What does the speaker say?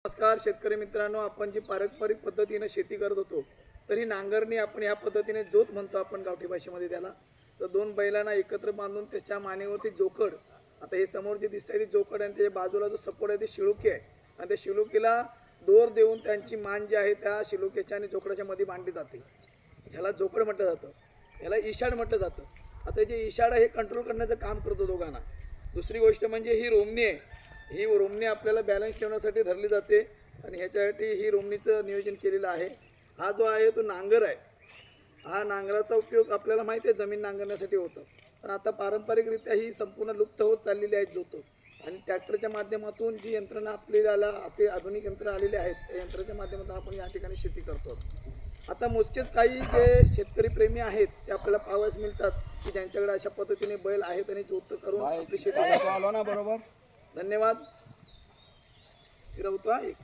नमस्कार शेतकरी मित्रांनो, आपण जी पारंपरिक पद्धतीने शेती करत होतो तरी नांगरणी आपण ह्या पद्धतीने जोत म्हणतो आपण गावठी भाषेमध्ये त्याला. तर दोन बैलांना एकत्र बांधून त्याच्या मानेवरती जोकड, आता हे समोर जे दिसतंय ते जोकड आणि त्याच्या बाजूला जो सपोर्ट आहे ते शिळुकी आहे आणि त्या शिळुकीला दोर देऊन त्यांची मान जी आहे त्या शिळुकीच्या आणि जोकडाच्या मध्ये बांधली जाते. ह्याला जोकड म्हटलं जातं, ह्याला इशाड म्हटलं जातं. आता जे इशाड हे कंट्रोल करण्याचं काम करतो दोघांना. दुसरी गोष्ट म्हणजे ही रोमणी आहे. ही रोमणी आपल्याला बॅलन्स ठेवण्यासाठी धरली जाते आणि ह्याच्यासाठी ही रोमणीचं नियोजन केलेलं आहे. हा जो आहे तो नांगर आहे. हा नांगराचा उपयोग आपल्याला माहिती आहे जमीन नांगरण्यासाठी होतं, पण आता पारंपरिकरित्या ही संपूर्ण लुप्त होत चाललेली आहेत जोतं. आणि ट्रॅक्टरच्या माध्यमातून जी यंत्रणा आपल्याला अति आधुनिक यंत्र आलेले आहेत त्या यंत्राच्या माध्यमातून आपण या ठिकाणी शेती करतो. आता मोजकेच काही जे शेतकरी प्रेमी आहेत ते आपल्याला पाहावयास मिळतात की ज्यांच्याकडे अशा पद्धतीने बैल आहेत आणि जोत करून आपली शेती. आलो ना बरोबर. धन्यवाद. फिरवतो एक